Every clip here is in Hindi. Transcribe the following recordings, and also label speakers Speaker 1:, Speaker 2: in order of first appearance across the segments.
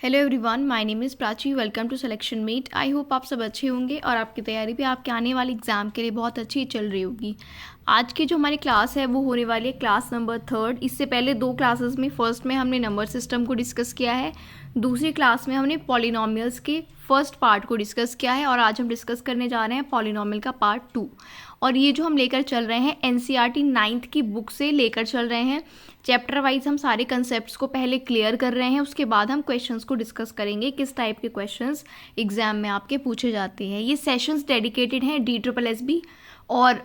Speaker 1: Hello everyone, my name is Prachi. Welcome to selection mate. I hope आप सब अच्छे होंगे और आपकी तैयारी भी आपके आने वाले एग्ज़ाम के लिए बहुत अच्छी चल रही होगी। आज की जो हमारी क्लास है वो होने वाली है क्लास नंबर 3। इससे पहले 2 क्लासेस में, फर्स्ट में हमने नंबर सिस्टम को डिस्कस किया है, दूसरी क्लास में हमने पॉलिनोमियल्स के फर्स्ट पार्ट को डिस्कस किया है और आज हम डिस्कस करने जा रहे हैं पॉलिनोमियल का पार्ट 2। और ये जो हम लेकर चल रहे हैं एनसीईआरटी 9th की बुक से लेकर चल रहे हैं। चैप्टर वाइज हम सारे कंसेप्ट्स को पहले क्लियर कर रहे हैं, उसके बाद हम क्वेश्चंस को डिस्कस करेंगे किस टाइप के क्वेश्चंस एग्जाम में आपके पूछे जाते हैं। ये सेशंस डेडिकेटेड हैं DSSB और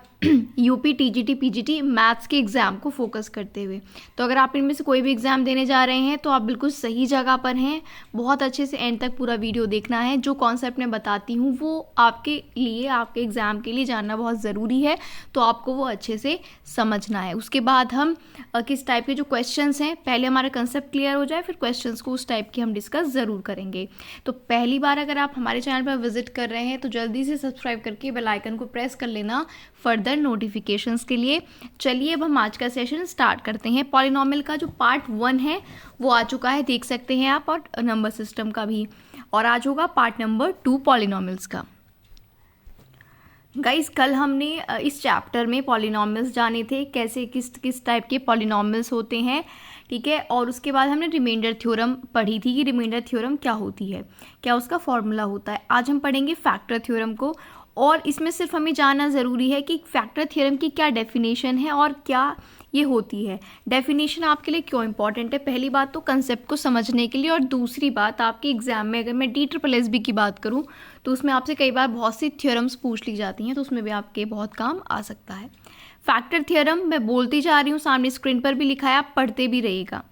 Speaker 1: यूपी टीजीटी पीजीटी मैथ्स के एग्ज़ाम को फोकस करते हुए। तो अगर आप इनमें से कोई भी एग्ज़ाम देने जा रहे हैं तो आप बिल्कुल सही जगह पर हैं। बहुत अच्छे से एंड तक पूरा वीडियो देखना है। जो कॉन्सेप्ट मैं बताती हूँ वो आपके लिए, आपके एग्ज़ाम के लिए जानना बहुत ज़रूरी है, तो आपको वो अच्छे से समझना है। उसके बाद हम किस टाइप के जो क्वेश्चंस हैं, पहले हमारा कंसेप्ट क्लियर हो जाए, फिर क्वेश्चंस को उस टाइप के हम डिस्कस ज़रूर करेंगे। तो पहली बार अगर आप हमारे चैनल पर विजिट कर रहे हैं तो जल्दी से सब्सक्राइब करके बेल आइकन को प्रेस कर लेना फर्दर नोटिफिकेशंस के लिए। चलिए अब हम आज का सेशन स्टार्ट करते हैं। पॉलिनोमियल का जो पार्ट 1 है वो आ चुका है, देख सकते हैं आप, और नंबर सिस्टम का भी, और आज होगा पार्ट नंबर 2 पॉलिनोमियल्स का। गाइस, कल हमने इस चैप्टर में पॉलिनोमियल्स जाने थे, कैसे किस टाइप के पॉलिनोमियल्स होते हैं, ठीक है। और उसके बाद हमने रिमाइंडर थ्योरम पढ़ी थी कि रिमाइंडर थ्योरम क्या होती है, क्या उसका फॉर्मूला होता है। आज हम पढ़ेंगे फैक्टर थ्योरम को, और इसमें सिर्फ हमें जानना ज़रूरी है कि फैक्टर थ्योरम की क्या डेफिनेशन है और क्या ये होती है। डेफिनेशन आपके लिए क्यों इंपॉर्टेंट है? पहली बात तो कंसेप्ट को समझने के लिए, और दूसरी बात आपके एग्जाम में अगर मैं DSSB की बात करूं तो उसमें आपसे कई बार बहुत सी थ्योरम्स पूछ ली जाती हैं, तो उसमें भी आपके बहुत काम आ सकता है। फैक्टर थ्योरम मैं बोलती जा रही हूँ, सामने स्क्रीन पर भी लिखा है, आप पढ़ते भी रहिएगा।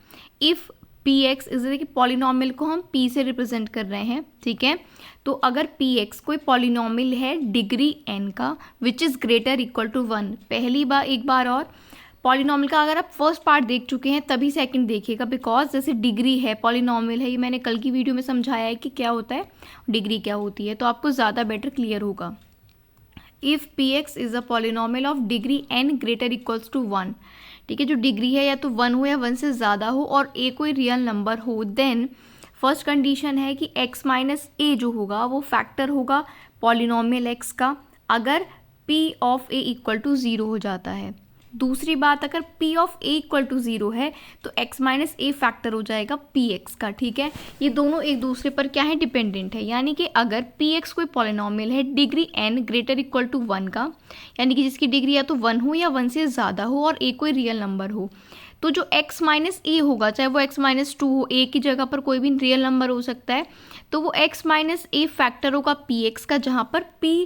Speaker 1: इफ़ Px इस कि पॉलिनोमियल को हम P से रिप्रेजेंट कर रहे हैं, ठीक है। तो अगर Px कोई पॉलिनोमियल है डिग्री n का which is greater equal to 1, पहली बार एक बार और पॉलिनोमियल का अगर आप फर्स्ट पार्ट देख चुके हैं तभी सेकंड देखिएगा, बिकॉज जैसे डिग्री है, पॉलिनोमियल है, ये मैंने कल की वीडियो में समझाया है कि क्या होता है, डिग्री क्या होती है, तो आपको ज़्यादा बेटर क्लियर होगा। If Px is a polynomial of degree n greater equals to 1, ठीक है, जो डिग्री है या तो 1 हो या 1 से ज़्यादा हो और a कोई रियल नंबर हो, देन फर्स्ट कंडीशन है कि x माइनस a जो होगा वो फैक्टर होगा पॉलिनोमियल x का, अगर p of a equal to 0 हो जाता है। दूसरी बात, अगर p of a equal to 0 है तो x माइनस a फैक्टर हो जाएगा px का, ठीक है। ये दोनों एक दूसरे पर क्या है, डिपेंडेंट है। यानी कि अगर px कोई पॉलिनोमियल है degree n greater equal to 1 का, यानी कि जिसकी डिग्री या तो 1 हो या 1 से ज़्यादा हो और a कोई रियल नंबर हो, तो जो x माइनस a होगा, चाहे वो x माइनस 2 हो, a की जगह पर कोई भी रियल नंबर हो सकता है, तो वो x माइनस a फैक्टर होगा px का, जहाँ पर p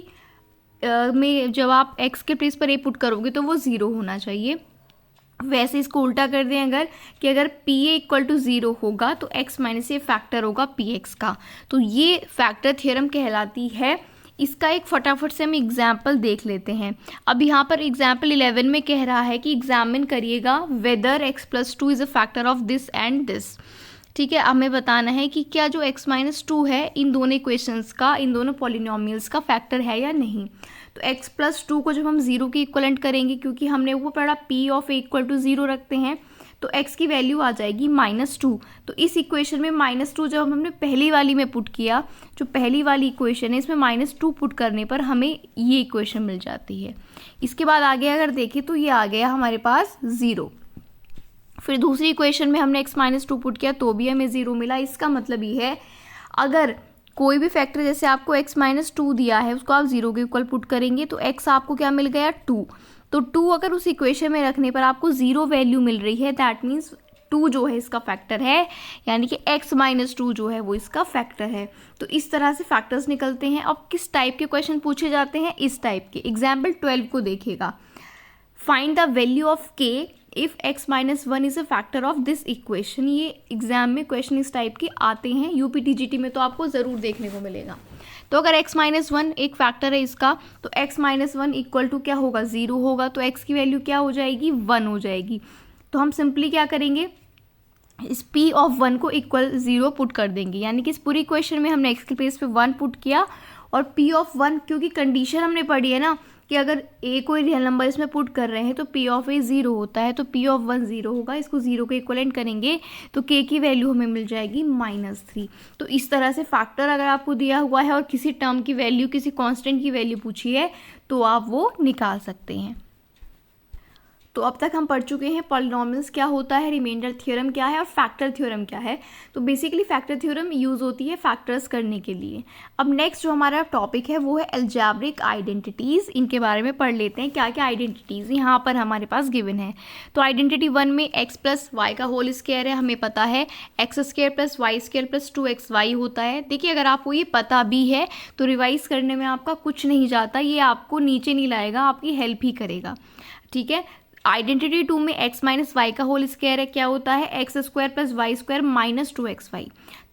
Speaker 1: में जब आप x के प्लेस पर a पुट करोगे तो वो 0 होना चाहिए। वैसे इसको उल्टा कर दें अगर, कि अगर पी ए इक्वल टू 0 होगा तो x माइनस ए फैक्टर होगा px का, तो ये फैक्टर थ्योरम कहलाती है। इसका एक फटाफट से हम एग्जाम्पल देख लेते हैं। अब यहाँ पर एग्जाम्पल 11 में कह रहा है कि एग्जामिन करिएगा whether x plus 2 is a factor of this and this, ठीक है। हमें बताना है कि क्या जो x माइनस 2 है इन दोनों इक्वेशंस का, इन दोनों पॉलिनोमियल्स का फैक्टर है या नहीं। तो x प्लस 2 को जब हम 0 की इक्वलेंट करेंगे, क्योंकि हमने वो पढ़ा p of a equal to 0 रखते हैं, तो x की वैल्यू आ जाएगी -2। तो इस इक्वेशन में -2 जब हमने पहली वाली में पुट किया, जो पहली वाली इक्वेशन है इसमें -2 पुट करने पर हमें ये इक्वेशन मिल जाती है। इसके बाद आगे अगर देखें तो ये आ गया हमारे पास 0। फिर दूसरी इक्वेशन में हमने x माइनस 2 पुट किया तो भी हमें 0 मिला। इसका मतलब ये है, अगर कोई भी फैक्टर, जैसे आपको x माइनस 2 दिया है, उसको आप 0 के इक्वल पुट करेंगे तो x आपको क्या मिल गया, 2। तो 2 अगर उस इक्वेशन में रखने पर आपको 0 वैल्यू मिल रही है, दैट मीन्स 2 जो है इसका फैक्टर है, यानी कि x माइनस 2 जो है वो इसका फैक्टर है। तो इस तरह से फैक्टर्स निकलते हैं। अब किस टाइप के क्वेश्चन पूछे जाते हैं, इस टाइप के। एग्जाम्पल 12 को देखिएगा, find the value of k if x minus 1 is a factor of this equation. ये एग्जाम में क्वेश्चन इस टाइप के आते हैं, UPTGT में तो आपको ज़रूर देखने को मिलेगा। तो अगर x माइनस 1 एक फैक्टर है इसका, तो x माइनस 1 इक्वल टू क्या होगा, 0 होगा, तो x की वैल्यू क्या हो जाएगी, 1 हो जाएगी। तो हम सिंपली क्या करेंगे, इस p ऑफ 1 को इक्वल 0 पुट कर देंगे, यानी कि इस पूरी इक्वेशन में हमने x के प्लेस पे 1 पुट किया, और p ऑफ 1, क्योंकि कंडीशन हमने पढ़ी है ना कि अगर ए कोई रियल नंबर इसमें पुट कर रहे हैं तो पी ऑफ ए 0 होता है, तो पी ऑफ 1 0 होगा, इसको 0 के इक्वलेंट करेंगे तो के की वैल्यू हमें मिल जाएगी -3। तो इस तरह से फैक्टर अगर आपको दिया हुआ है और किसी टर्म की वैल्यू, किसी कांस्टेंट की वैल्यू पूछी है तो आप वो निकाल सकते हैं। तो अब तक हम पढ़ चुके हैं पॉलिनॉमियल्स क्या होता है, रिमाइंडर थ्योरम क्या है और फैक्टर थ्योरम क्या है। तो बेसिकली फैक्टर थ्योरम यूज़ होती है फैक्टर्स करने के लिए। अब नेक्स्ट जो हमारा टॉपिक है वो है अलजेब्रिक आइडेंटिटीज़। इनके बारे में पढ़ लेते हैं, क्या क्या आइडेंटिटीज़ यहाँ पर हमारे पास गिवन है। तो आइडेंटिटी 1 में x प्लस वाई का होल स्क्वायर है, हमें पता है x square plus y square plus 2xy होता है। देखिए अगर आपको ये पता भी है तो रिवाइज करने में आपका कुछ नहीं जाता, ये आपको नीचे नहीं लाएगा, आपकी हेल्प ही करेगा, ठीक है। आइडेंटिटी 2 में x माइनस वाई का होल स्क्वायर है, क्या होता है x square plus y square minus 2xy।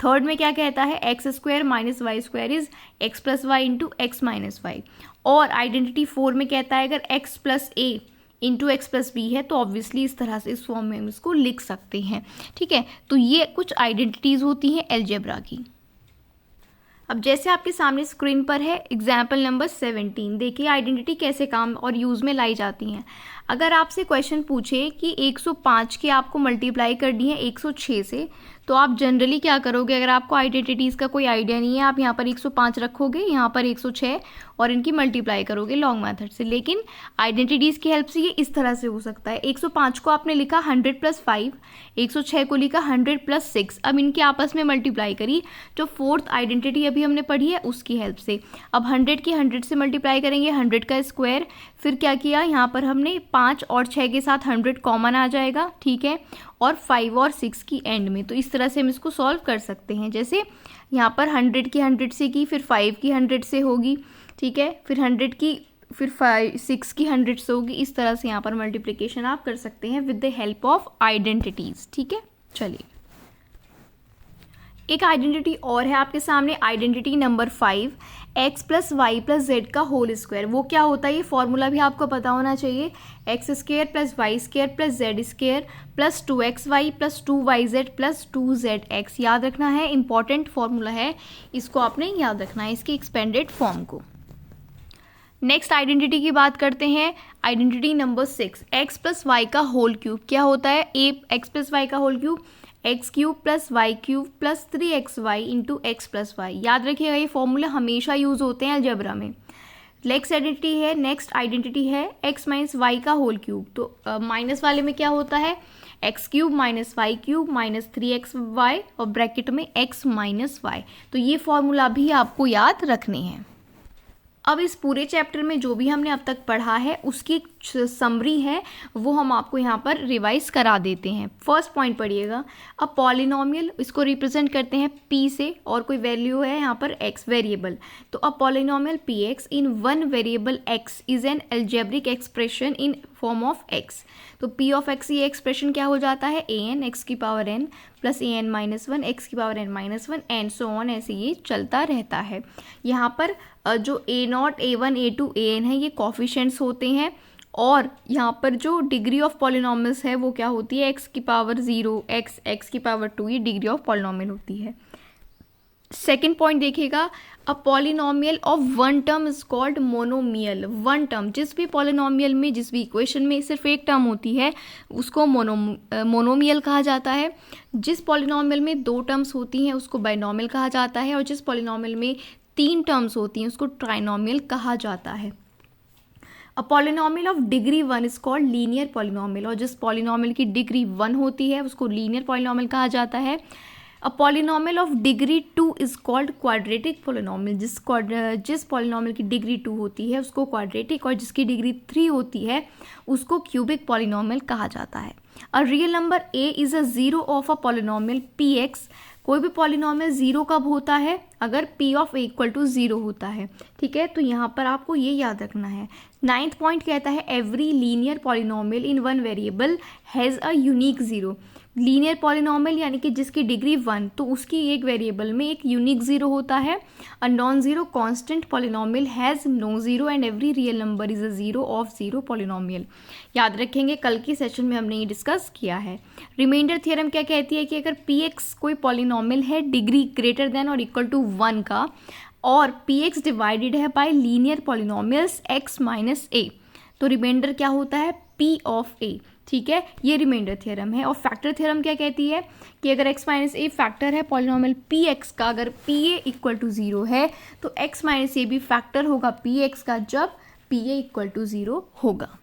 Speaker 1: Third में क्या कहता है x square minus y square is x plus y into x minus y. और आइडेंटिटी 4 में कहता है अगर x plus a into x plus b है तो ऑब्वियसली इस तरह से इस फॉर्म में हम इसको लिख सकते हैं, ठीक है। तो ये कुछ आइडेंटिटीज़ होती हैं अलजेब्रा की। अब जैसे आपके सामने स्क्रीन पर है एग्जाम्पल नंबर 17, देखिए आइडेंटिटी कैसे काम और यूज़ में लाई जाती हैं। अगर आपसे क्वेश्चन पूछे कि 105 की आपको मल्टीप्लाई करनी है 106 से, तो आप जनरली क्या करोगे, अगर आपको आइडेंटिटीज़ का कोई आइडिया नहीं है, आप यहाँ पर 105 रखोगे, यहाँ पर 106 और इनकी मल्टीप्लाई करोगे लॉन्ग मेथड से। लेकिन आइडेंटिटीज़ की हेल्प से ये इस तरह से हो सकता है, 105 को आपने लिखा 100 + 5, 106 को लिखा 100 + 6। अब इनके आपस में मल्टीप्लाई करी, जो फोर्थ आइडेंटिटी अभी हमने पढ़ी है उसकी हेल्प से। अब 100 की 100 से मल्टीप्लाई करेंगे, 100 का स्क्वायर, फिर क्या किया यहाँ पर हमने 5 और 6 के साथ 100 कॉमन आ जाएगा, ठीक है, और 5 और 6 की एंड में। तो इस तरह से हम इसको सॉल्व कर सकते हैं। जैसे यहाँ पर 100 की 100 से की, फिर 5 की 100 से होगी, ठीक है, फिर 100 की, फिर 6 की 100 से होगी। इस तरह से यहाँ पर मल्टीप्लिकेशन आप कर सकते हैं with the help of identities, ठीक है। चलिए एक आइडेंटिटी और है आपके सामने, identity number 5, x plus y plus z का होल स्क्वायर। वो क्या होता है, ये फॉर्मूला भी आपको पता होना चाहिए, x square plus y square plus z square plus 2xy plus 2yz plus 2zx। याद रखना है, इंपॉर्टेंट फॉर्मूला है, इसको आपने याद रखना है, इसकी एक्सपेंडेड फॉर्म को। नेक्स्ट आइडेंटिटी की बात करते हैं, identity number 6, x plus y का होल क्यूब। क्या होता है, एक्स प्लस वाई का whole cube x cube plus y cube plus 3xy into x plus y. याद रखिएगा ये फॉर्मूला हमेशा यूज होते हैं अलजेब्रा में। नेक्स्ट आइडेंटिटी है एक्स माइनस वाई का होल क्यूब। तो माइनस वाले में क्या होता है, x cube minus y cube minus 3xy और ब्रैकेट में x माइनस वाई। तो ये फॉर्मूला भी आपको याद रखने हैं। अब इस पूरे चैप्टर में जो भी हमने अब तक पढ़ा है उसकी समरी है वो हम आपको यहाँ पर रिवाइज करा देते हैं। फर्स्ट पॉइंट पढ़िएगा, अब पॉलिनोमियल इसको रिप्रेजेंट करते हैं p से और कोई वैल्यू है यहाँ पर x वेरिएबल। तो अब polynomial px in one variable x is an algebraic expression in form of x। तो p ऑफ x ये एक्सप्रेशन क्या हो जाता है, an x की power n plus an minus 1 x की power n minus 1 and so on, ऐसे ये चलता रहता है। यहाँ पर जो a0, a1, a2, an है ये कॉफिशिएंट्स होते हैं और यहाँ पर जो डिग्री ऑफ पॉलिनोमियल्स है वो क्या होती है, x की पावर 0, x की पावर 2, ये डिग्री ऑफ पॉलिनोमियल होती है। सेकेंड पॉइंट देखिएगा, अ polynomial of one term is called monomial. One term, जिस भी पॉलिनोमियल में, जिस भी इक्वेशन में सिर्फ एक टर्म होती है उसको मोनोमियल कहा जाता है। जिस पॉलिनोमियल में दो टर्म्स होती हैं उसको बाइनोमियल कहा जाता है और जिस पॉलिनोमियल में 3 टर्म्स होती हैं उसको ट्राइनोमियल कहा जाता है। अ polynomial of degree 1 is called linear polynomial और जिस पॉलिनोमियल की डिग्री 1 होती है उसको लीनियर पॉलिनोमियल कहा जाता है। अ polynomial of degree 2 is called quadratic polynomial. जिस पॉलिनोमियल की डिग्री 2 होती है उसको क्वाड्रेटिक और जिसकी डिग्री 3 होती है उसको क्यूबिक पॉलिनोमियल कहा जाता है। A real number a is a zero of a polynomial px। कोई भी पॉलिनोमियल जीरो कब होता है, अगर p of a equal to 0 होता है, ठीक है। तो यहाँ पर आपको ये याद रखना है। 9th पॉइंट कहता है every linear polynomial in one variable has a unique zero. Linear polynomial यानी कि जिसकी डिग्री 1, तो उसकी एक वेरिएबल में एक यूनिक जीरो होता है। A non zero constant polynomial has no zero and every real number is a zero of zero polynomial. याद रखेंगे, कल की सेशन में हमने ये डिस्कस किया है। रिमाइंडर थ्योरम क्या कहती है कि अगर px कोई पॉलिनोमियल है डिग्री ग्रेटर देन और इक्वल टू 1 का, और पी एक्स डिवाइडेड है by linear polynomials X minus A, तो रिमाइंडर क्या होता है पी ऑफ ए। ठीक है, ये रिमाइंडर थ्योरम है। और फैक्टर थ्योरम क्या कहती है कि अगर x माइनस ए फैक्टर है पॉलिनोमियल पी एक्स का, अगर पी ए इक्वल टू 0 है तो x माइनस ए भी फैक्टर होगा पी एक्स का जब पी ए इक्वल टू 0 होगा।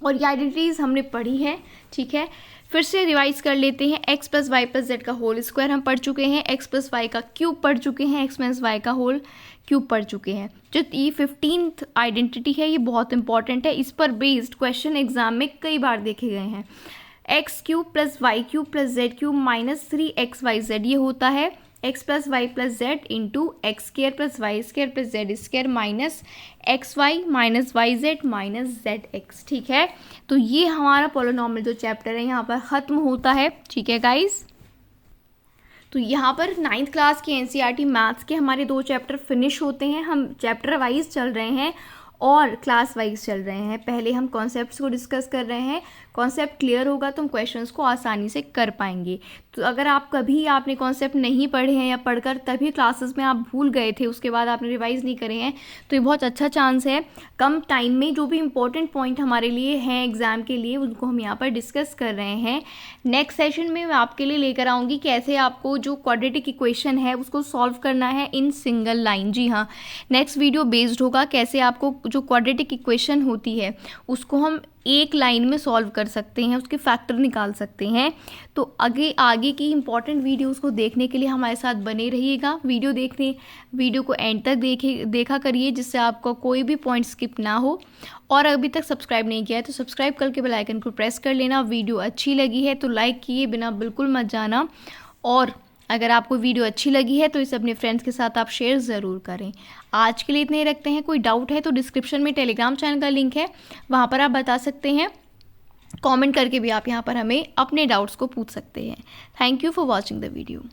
Speaker 1: और ये आइडेंटिटीज हमने पढ़ी है। ठीक है, फिर से रिवाइज कर लेते हैं। x plus y plus z का होल स्क्वायर हम पढ़ चुके हैं, x प्लस वाई का क्यूब पढ़ चुके हैं, x माइनस वाई का होल क्यूब पढ़ चुके हैं। जो ये 15th आइडेंटिटी है ये बहुत इंपॉर्टेंट है, इस पर बेस्ड क्वेश्चन एग्जाम में कई बार देखे गए हैं। X cube plus y cube plus z cube minus 3xyz, ये होता है x plus y plus z into x square plus y square plus z square minus x y minus y z minus z x. ठीक है, तो ये हमारा पॉलिनोमियल जो चैप्टर है यहाँ पर ख़त्म होता है। ठीक है गाइज, तो यहाँ पर 9th क्लास के एनसीईआरटी मैथ्स के हमारे 2 चैप्टर फिनिश होते हैं। हम चैप्टर वाइज चल रहे हैं और क्लास वाइज चल रहे हैं। पहले हम कॉन्सेप्ट्स को डिस्कस कर रहे हैं, कॉन्सेप्ट क्लियर होगा तो हम क्वेश्चंस को आसानी से कर पाएंगे। तो अगर आप कभी आपने कॉन्सेप्ट नहीं पढ़े हैं या पढ़कर तभी क्लासेस में आप भूल गए थे, उसके बाद आपने रिवाइज नहीं करे हैं, तो ये बहुत अच्छा चांस है कम टाइम में जो भी इंपॉर्टेंट पॉइंट हमारे लिए हैं एग्जाम के लिए उनको हम यहाँ पर डिस्कस कर रहे हैं। नेक्स्ट सेशन में मैं आपके लिए लेकर आऊँगी कैसे आपको जो क्वाड्रेटिक इक्वेशन है उसको सॉल्व करना है इन सिंगल लाइन। जी हाँ, नेक्स्ट वीडियो बेस्ड होगा कैसे आपको जो क्वाड्रेटिक इक्वेशन होती है उसको हम एक लाइन में सॉल्व कर सकते हैं, उसके फैक्टर निकाल सकते हैं। तो आगे की इंपॉर्टेंट वीडियोस को देखने के लिए हमारे साथ बने रहिएगा। वीडियो को एंड तक देखा करिए जिससे आपको कोई भी पॉइंट स्किप ना हो। और अभी तक सब्सक्राइब नहीं किया है तो सब्सक्राइब करके बेल आइकन को प्रेस कर लेना। वीडियो अच्छी लगी है तो लाइक किए बिना बिल्कुल मत जाना, और अगर आपको वीडियो अच्छी लगी है तो इसे अपने फ्रेंड्स के साथ आप शेयर ज़रूर करें। आज के लिए इतने ही रखते हैं। कोई डाउट है तो डिस्क्रिप्शन में टेलीग्राम चैनल का लिंक है, वहाँ पर आप बता सकते हैं। कमेंट करके भी आप यहाँ पर हमें अपने डाउट्स को पूछ सकते हैं। Thank you for watching the video.